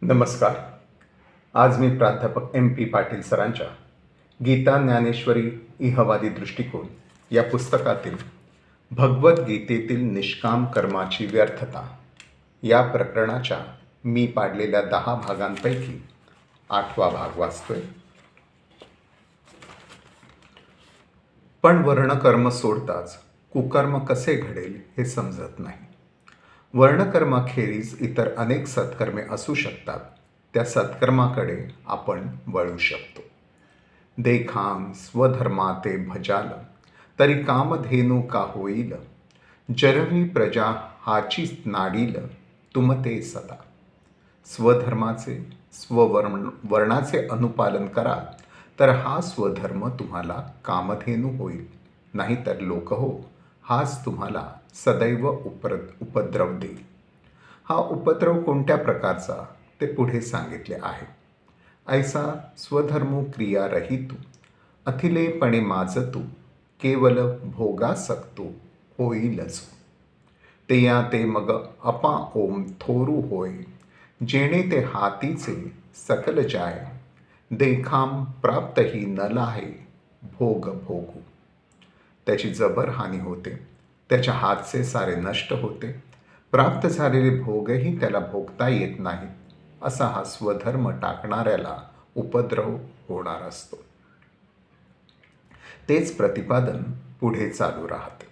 नमस्कार. आज मी प्राध्यापक MP पाटील सरांच्या गीता ज्ञानेश्वरी इहवादी दृष्टिकोन या पुस्तकातील भगवद्गीतेतील निष्काम कर्माची व्यर्थता या प्रकरणाच्या मी पाडलेल्या 10 भागांपैकी 8वा भाग वाचतोय. पण वर्णकर्म सोडताच कुकर्म कसे घडेल हे समजत नाही. वर्णकर्माखेरीज इतर अनेक सत्कर्मे असू शकतात. त्या सत्कर्माकडे आपण वळू शकतो. देखांग स्वधर्माते भजाल तरी कामधेनू का होईल. जरवी प्रजा हाचीच नाडील तुमते सदा. स्वधर्माचे वर्णाचे अनुपालन कराल तर हा स्वधर्म तुम्हाला कामधेनू होईल. नाहीतर लोक हो हाच तुम्हाला सदैव उपद्रव देईल. हा उपद्रव कोणत्या प्रकारचा ते पुढे सांगितले आहे. ऐसा स्वधर्मो क्रिया रहितू अथिलेपणे माजतू केवल भोगासक्तो होईलच. ते या ते मग अपा ओम थोरू होय जेणे ते हातीचे सकल जाय. देखाम प्राप्तही न लाहे भोग भोगू. त्याची जबर हानी होते. त्याच्या हातचे सारे नष्ट होते. प्राप्त झालेले भोगही त्याला भोगता येत नाहीत. असा हा स्वधर्म टाकणाऱ्याला उपद्रव होणार असतो. तेच प्रतिपादन पुढे चालू राहते.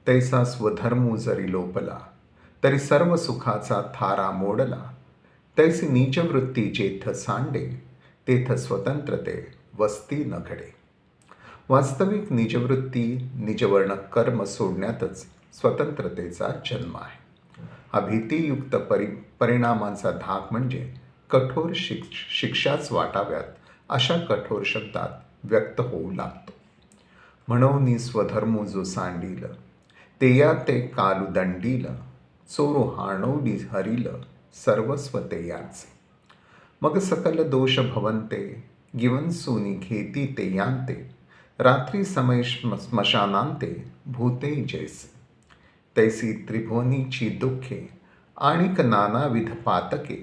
तैसा स्वधर्मू जरी लोपला तरी सर्व सुखाचा थारा मोडला. तैसी नीचवृत्ती जेथ सांडे तेथ स्वतंत्रते वस्ती न घडे. वास्तविक निजवृत्ती निजवर्ण कर्म सोडण्यातच स्वतंत्रतेचा जन्म आहे. हा भीतीयुक्त परिणामांचा धाक म्हणजे कठोर शिक्षाच वाटाव्यात अशा कठोर शब्दात व्यक्त होऊ लागतो. म्हणून स्वधर्मो जो सांडील ते या ते कालू दंडील. चोरो हाणवली हरील सर्वस्व ते याचे. मग सकल दोष भवंते गिवनसुनी घेती ते यांते. रात्री समय स्मशानांते भूते जैसे. तैसी त्रिभुवनीची दुःखे आणिक नानाविध पातके.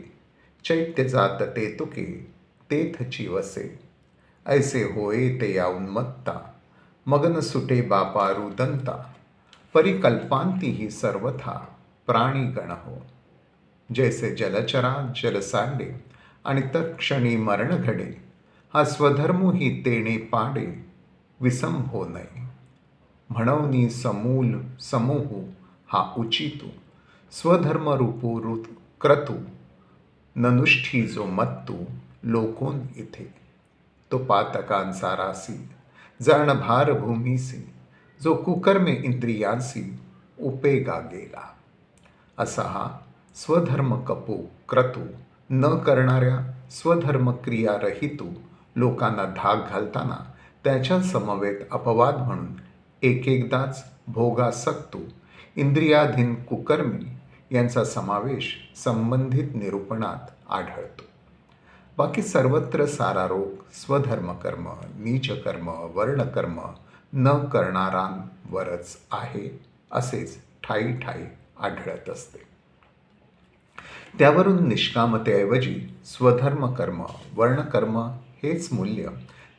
चैत्य जात ते तुके तेथची वसे. ऐसे होये ते या उन्मत्ता मगन सुटे बापा रुदंता. परिकल्पांती ही सर्वथा प्राणी गण हो. जैसे जलचरा जल सांडे आणि तत्क्षणी मरण घडे. हा स्वधर्मो ही तेणे पाडे विसम हो नये. म्हणून समूह हा उचितू. स्वधर्म रूपू क्रतू ननुष्ठी जो मत्तू लोकोन इथे. तो पातकांचा रासी जाण भार भूमीसी. जो कुकर्मे इंद्रियांसी उपेगा गेला. असा हा स्वधर्म क्रतू न करणाऱ्या स्वधर्म क्रिया रहितू लोकांना धाक घालताना त्याच्या समवेत अपवाद म्हणून एकदाच भोगासक्तू इंद्रियाधीन कुकर्मी यांचा समावेश संबंधित निरूपणात आढळतो. बाकी सर्वत्र सारा रोग स्वधर्मकर्म नीचकर्म वर्णकर्म न करणारांवरच आहे असेच ठायी ठायी आढळत असते. त्यावरून निष्कामतेऐवजी स्वधर्मकर्म वर्णकर्म हेच मूल्य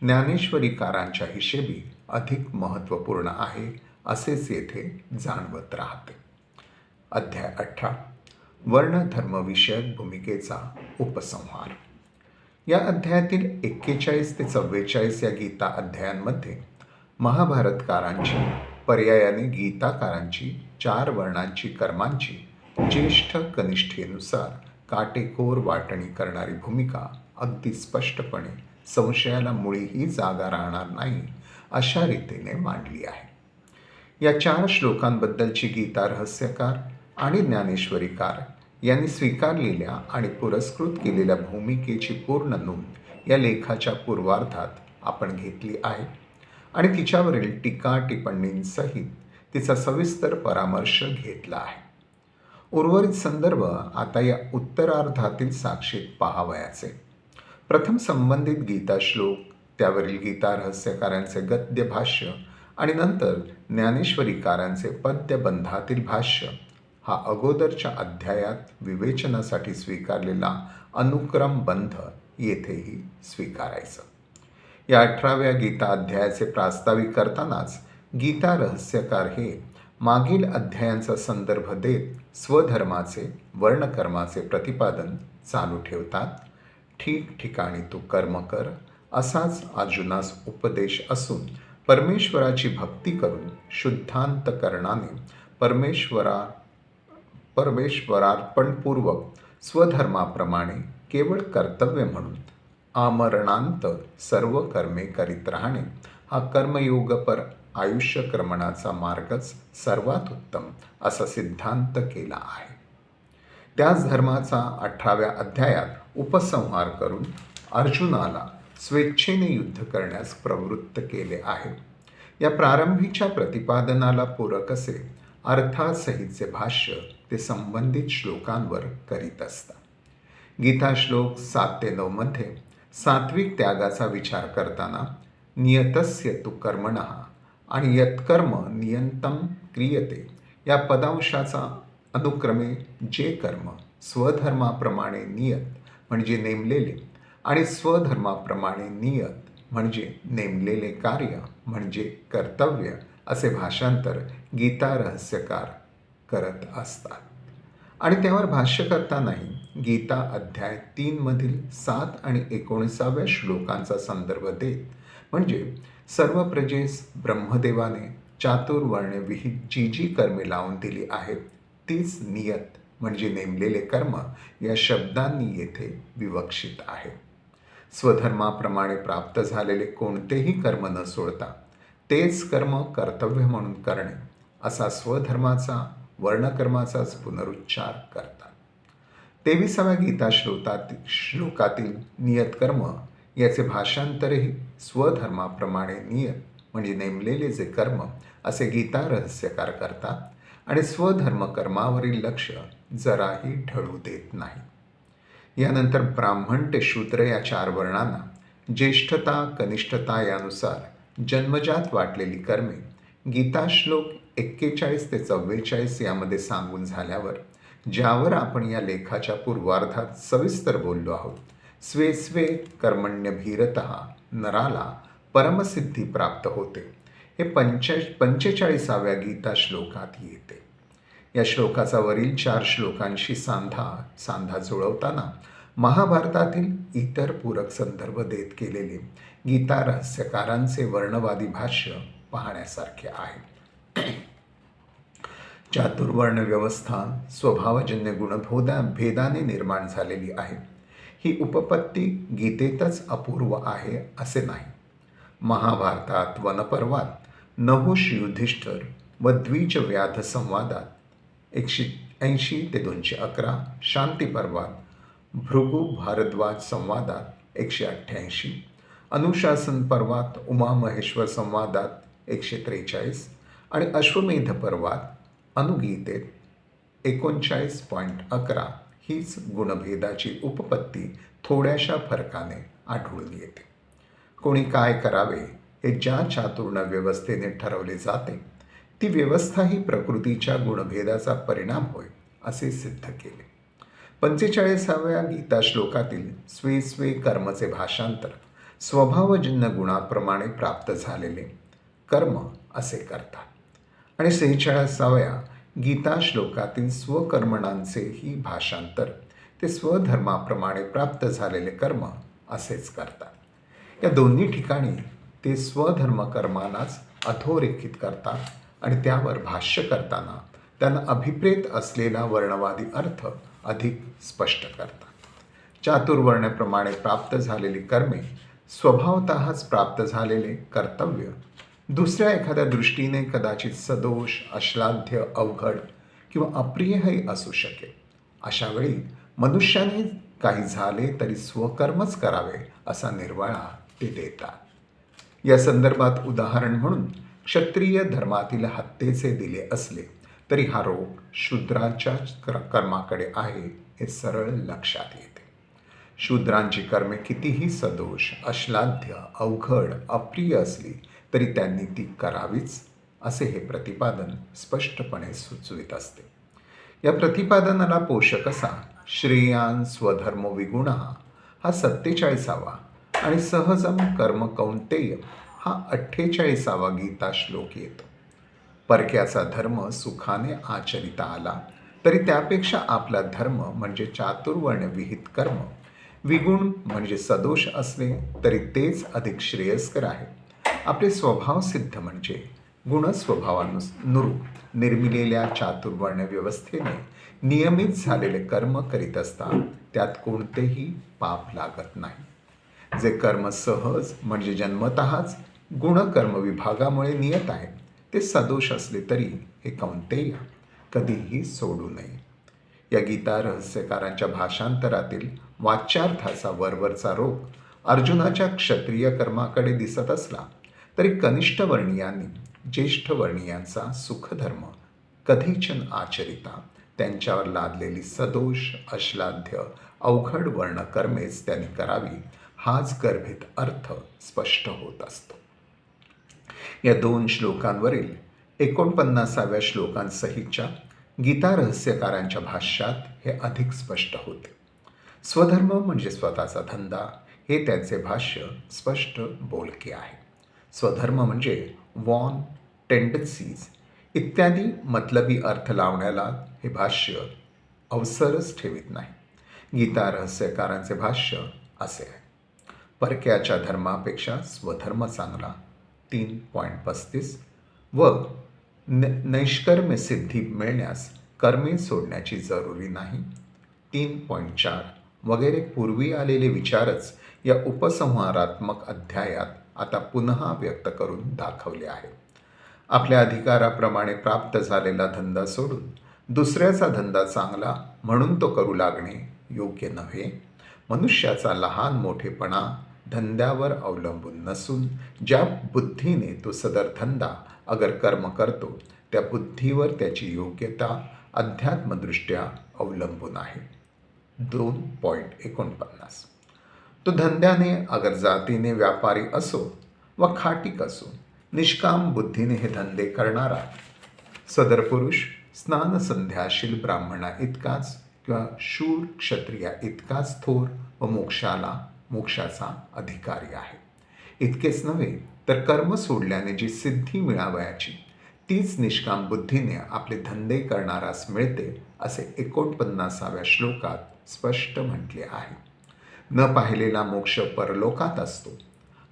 ज्ञानेश्वरीकारांच्या हिशेबी अधिक महत्त्वपूर्ण आहे असेच येथे जाणवत राहते. अध्याय 18 वर्णधर्मविषयक भूमिकेचा उपसंहार. या अध्यायातील 41 ते 44 या गीता अध्यायांमध्ये महाभारतकारांची पर्यायाने गीताकारांची 4 वर्णांची कर्मांची ज्येष्ठ कनिष्ठेनुसार काटेकोर वाटणी करणारी भूमिका अगदी स्पष्टपणे संशयाला मुळीही जागा राहणार नाही अशा रीतीने मांडली आहे. या 4 श्लोकांबद्दलची गीता रहस्यकार आणि ज्ञानेश्वरीकार यांनी स्वीकारलेल्या आणि पुरस्कृत केलेल्या भूमिकेची पूर्ण नोंद या लेखाच्या पूर्वार्धात आपण घेतली आहे आणि तिच्यावरील टीका टिप्पणींसहित तिचा सविस्तर परामर्श घेतला आहे. उर्वरित संदर्भ आता या उत्तरार्धातील साक्षीत पाहावयाचे. प्रथम संबंधित गीता श्लोक, त्यावरील गीता रहस्यकारांचे गद्य भाष्य आणि नंतर ज्ञानेश्वरीकारांचे पद्यबंधातील भाष्य हा अगोदरच्या अध्यायात विवेचनासाठी स्वीकारलेला अनुक्रम बंध येथेही स्वीकारायचा. या 18व्या गीता अध्यायाचे प्रास्ताविक करतानाच गीता रहस्यकार हे मागील अध्यायांचा संदर्भ देत स्वधर्माचे वर्णकर्माचे प्रतिपादन चालू ठेवतात. ठिकठिकाणी तू कर्म कर असाच अर्जुनास उपदेश असून परमेश्वराची भक्ती करून शुद्धांतकरणाने परमेश्वरार्पणपूर्वक स्वधर्माप्रमाणे केवळ कर्तव्य म्हणून आमरणांत सर्व कर्मे करीत राहणे हा कर्मयोगपर आयुष्यक्रमणाचा मार्गच सर्वात उत्तम असा सिद्धांत केला आहे. त्याच धर्माचा 18व्या अध्यायात उपसंहार करून अर्जुनाला स्वेच्छेने युद्ध करण्यास प्रवृत्त केले आहे. या प्रारंभीच्या प्रतिपादनाला पूरक असे अर्थासहितचे भाष्य ते संबंधित श्लोकांवर करीत असतात. गीता श्लोक 7 ते 9 मध्ये सात्विक त्यागाचा विचार करताना नियतस्य तु कर्मणः आणि यत्कर्म नियंतं क्रियते या पदांशाचा अनुक्रमे जे कर्म स्वधर्माप्रमाणे नियत म्हणजे नेमलेले आणि स्वधर्माप्रमाणे नियत म्हणजे नेमलेले कार्य म्हणजे कर्तव्य असे भाषांतर गीता रहस्यकार करत असतात. आणि त्यावर भाष्य करतानाही गीता अध्याय 3 मधील 7 आणि 19व्या श्लोकांचा संदर्भ देत म्हणजे सर्व प्रजेस ब्रह्मदेवाने चातुर्वर्ण्य विहित जी जी कर्मे लावून दिली आहेत तीच नियत म्हणजे नेमलेले कर्म या शब्दांनी येथे विवक्षित आहे. स्वधर्माप्रमाणे प्राप्त झालेले कोणतेही कर्म न सोडता तेच कर्म कर्तव्य म्हणून करणे असा स्वधर्माचा वर्णकर्माचाच पुनरुच्चार करतात. 23व्या गीता श्लोकातील नियतकर्म याचे भाषांतरही स्वधर्माप्रमाणे नियत म्हणजे नेमलेले जे कर्म असे गीता रहस्यकार करतात आणि स्वधर्म कर्मावरील लक्ष जराही ढळू देत नाही. यानंतर ब्राह्मण ते शूद्र या 4 वर्णांना ज्येष्ठता कनिष्ठता यानुसार जन्मजात वाटलेली कर्मे गीता श्लोक 41 ते 44 यामध्ये सांगून झाल्यावर ज्यावर आपण या लेखाच्या पूर्वार्धात सविस्तर बोललो आहोत, स्वे स्वे कर्मण्यभिरतः नराला परमसिद्धी प्राप्त होते, हे 45व्या गीता श्लोकात येते. या श्लोकाचा वरील 4 श्लोकांशी सांधा जुळवताना महाभारतातील इतर पूरक संदर्भ देत केलेले गीता रहस्यकारांचे वर्णवादी भाष्य पाहण्यासारखे आहे. चातुर्वर्ण व्यवस्था स्वभावजन्य गुणभेदाने निर्माण झालेली आहे. ही उपपत्ती गीतेतच अपूर्व आहे असे नाही. महाभारतात वनपर्वात नहुष युधिष्ठिर व द्विज व्याध संवादात 180 ते 211, शांती पर्वात भृगु भारद्वाज संवादात 188, अनुशासन पर्वात उमामहेश्वर संवादात 143 आणि अश्वमेध पर्वात अनुगीतेत 39.11 हीच गुणभेदाची उपपत्ती थोड्याशा फरकाने आढळून येते. कोणी काय करावे हे ज्या चातुर्ण व्यवस्थेने ठरवले जाते ती व्यवस्था ही प्रकृतीच्या गुणभेदाचा परिणाम होय असे सिद्ध केले. 45व्या गीता श्लोकातील स्वे स्वे कर्मचे भाषांतर स्वभावजन्य गुणाप्रमाणे प्राप्त झालेले कर्म असे करतात आणि 46व्या गीता श्लोकातील स्वकर्मणांचेही भाषांतर ते स्वधर्माप्रमाणे प्राप्त झालेले कर्म असेच करतात. या दोन्ही ठिकाणी ते स्वधर्मकर्मांनाच अधोरेखित करतात आणि त्यावर भाष्य करताना त्यांना अभिप्रेत असलेला वर्णवादी अर्थ अधिक स्पष्ट करतात. चातुर्वर्ण्याप्रमाणे प्राप्त झालेली कर्मे स्वभावतःच प्राप्त झालेले कर्तव्य दुसऱ्या एखाद्या दृष्टीने कदाचित सदोष, अश्लाघ्य, अवघड किंवा अप्रियही असू शकेल. अशा वेळी मनुष्याने काही झाले तरी स्वकर्मच करावे असा निर्वाळा ते देतात. या संदर्भात उदाहरण म्हणून क्षत्रिय धर्मातील हत्येचे दिले असले तरी हा रोग शूद्रांच्या कर्माकडे आहे हे सरळ लक्षात येते. शूद्रांची कर्मे कितीही सदोष, अश्लाघ्य, अवघड, अप्रिय असली तरी त्यांनी ती करावीच असे हे प्रतिपादन स्पष्टपणे सुचवित असते. या प्रतिपादनाला पोषक असा श्रेयान स्वधर्म विगुण हा 47वा आणि सहजम कर्म कौंतेय हा 48वा गीता श्लोक येतो. परक्याचा धर्म सुखाने आचरिता आला तरी त्यापेक्षा आपला धर्म म्हणजे चातुर्वर्ण विहित कर्म विगुण म्हणजे सदोष असले तरी तेच अधिक श्रेयस्कर आहे. आपले स्वभाव सिद्ध म्हणजे गुणस्वभावानुरूप निर्मिलेल्या चातुर्वर्ण व्यवस्थेने नियमित झालेले कर्म करीत असतात त्यात कोणतेही पाप लागत नाही. जे कर्म सहज म्हणजे जन्मतःच गुणकर्म विभागामुळे नियत आहे ते सदोष असले तरी हे कौंतेय कधीही सोडू नये. या गीता रहस्यकारांच्या भाषांतरातील वाच्यार्थाचा वरवरचा रोग अर्जुनाच्या क्षत्रिय कर्माकडे दिसत असला तरी कनिष्ठ वर्णीयांनी ज्येष्ठ वर्णीयांचा सुखधर्म कधीचन आचरिता त्यांच्यावर लादलेली सदोष अश्लाघ्य अवघड वर्णकर्मेच त्यांनी करावी हाच गर्भित अर्थ स्पष्ट होत असतो. या 2 श्लोकांवरील 49व्या श्लोकांसहितच्या गीता रहस्यकारांच्या भाष्यात हे अधिक स्पष्ट होते. स्वधर्म म्हणजे स्वतःचा धंदा हे त्यांचे भाष्य स्पष्ट बोलके आहे. स्वधर्म म्हणजे वॉन, टेंडन्सीज इत्यादी मतलबी अर्थ लावण्याला हे भाष्य अवसरच ठेवित नाही. गीता रहस्यकारांचे भाष्य असे आहे. परक्याच्या धर्मापेक्षा स्वधर्म चांगला 3.35 व नैष्कर्म्य सिद्धी मिळण्यास कर्मे सोडण्याची जरुरी नाही 3.4 वगैरे पूर्वी आलेले विचारच या उपसंहारात्मक अध्यायात आता पुन्हा व्यक्त करून दाखवले आहेत. आपल्या अधिकाराप्रमाणे प्राप्त झालेला धंदा सोडून दुसऱ्याचा धंदा चांगला म्हणून तो करू लागणे योग्य नव्हे. मनुष्याचा लहान मोठेपणा धंद्यावर अवलंबून नसून ज्या बुद्धीने तो सदर धंदा अगर कर्म करतो त्या बुद्धीवर त्याची योग्यता अध्यात्मदृष्ट्या अवलंबून आहे. 2.49 तो धंद्याने अगर जातीने व्यापारी असो व खाटीक असो निष्काम बुद्धीने हे धंदे करणारा सदर पुरुष स्नानसंध्याशील ब्राह्मणा इतकाच किंवा शूर क्षत्रिया इतकाच थोर व मोक्षाचा अधिकारी आहे. इतकेच नव्हे तर कर्म सोडल्याने जी सिद्धी मिळावयाची तीच निष्काम बुद्धीने आपले धंदे करणारास मिळते असे 49व्या श्लोकात स्पष्ट म्हटले आहे. न पाहिलेला मोक्ष परलोकात असतो.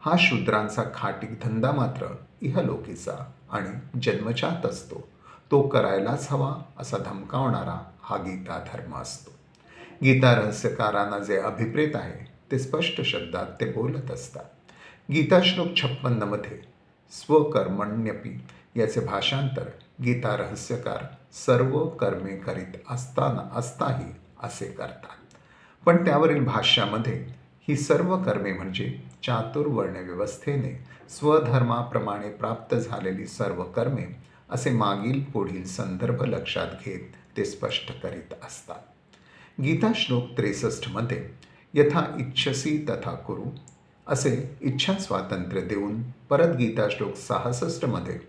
हा शूद्रांचा खाटीक धंदा मात्र इहलोकीचा आणि जन्मजात असतो. तो करायलाच हवा असा धमकावणारा हा गीता धर्म असतो. गीता रहस्यकारांना जे अभिप्रेत आहे ते स्पष्ट शब्दात ते बोलत असतात. गीता श्लोक 56 मध्ये स्वकर्मण्यपि याचे भाषांतर गीता रहस्यकार सर्व कर्मे करीत असताही असे करतात. पण त्यावरील भाष्यामध्ये ही सर्व कर्मे म्हणजे चातुर्वर्ण व्यवस्थेने स्वधर्माप्रमाणे प्राप्त झालेली सर्व कर्मे असे मागील पुढील संदर्भ लक्षात घेत ते स्पष्ट करीत असतात. गीता श्लोक 63 मध्ये यथा इच्छसी तथा कुरु असे इच्छा स्वातंत्र्य देऊन परत गीता श्लोक 66 मध्ये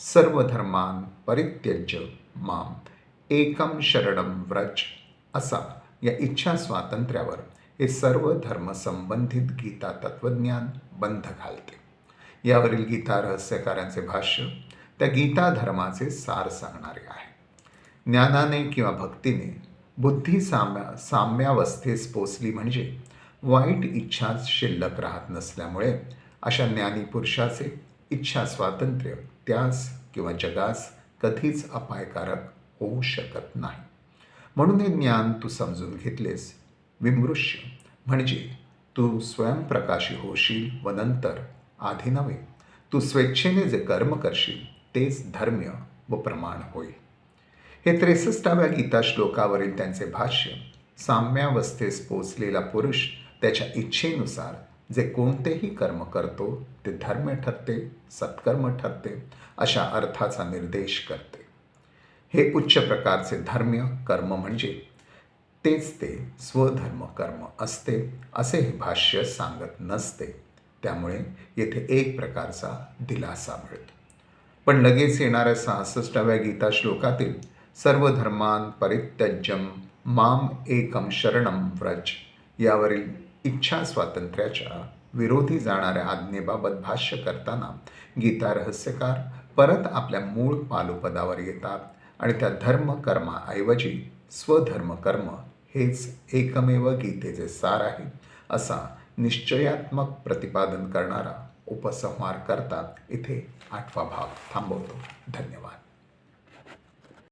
सर्व धर्मान परित्यज्य माम एकम शरणम व्रज असा या इच्छा स्वातंत्र्यावर हे सर्व धर्म संबंधित गीता तत्वज्ञान बंध घालते. यावरील गीता रहस्यकारांचे भाष्य त्या गीता धर्माचे सार सांगणारे आहे. ज्ञानाने किंवा भक्तीने बुद्धी साम्यावस्थेस पोचली म्हणजे वाईट इच्छाच शिल्लक राहत नसल्यामुळे अशा ज्ञानी पुरुषाचे इच्छा स्वातंत्र्य त्यास किंवा जगास कधीच अपायकारक होऊ शकत नाही. म्हणून हे ज्ञान तू समजून घेतलेस विमृश्य म्हणजे तू स्वयंप्रकाशी होशील व नंतर आधी नव्हे तू स्वेच्छेने जे कर्म करशील तेच धर्म्य व प्रमाण होईल. हे 63व्या गीता श्लोकावरील त्यांचे भाष्य साम्यावस्थेस पोचलेला पुरुष त्याच्या इच्छेनुसार जे कोणतेही कर्म करतो ते धर्म ठरते, सत्कर्म ठरते अशा अर्थाचा निर्देश करते. हे उच्च प्रकारचे धर्म्य कर्म म्हणजे तेच ते स्वधर्म कर्म असते असे हे भाष्य सांगत नसते. त्यामुळे येथे एक प्रकारचा दिलासा मिळतो. पण लगेच येणाऱ्या 66व्या गीता श्लोकातील सर्वधर्मान् परित्यज्यं माम एकम शरणम व्रज यावरील इच्छा स्वातंत्र्याच्या विरोधी जाणाऱ्या आज्ञेबाबत भाष्य करताना गीता रहस्यकार परत आपल्या मूळ पालुपदावर येतात आणि त्या धर्मकर्माऐवजी स्वधर्मकर्म हेच एकमेव गीतेचे सार आहे असा निश्चयात्मक प्रतिपादन करणारा उपसंहार करतात. इथे 8वा भाग थांबवतो. धन्यवाद.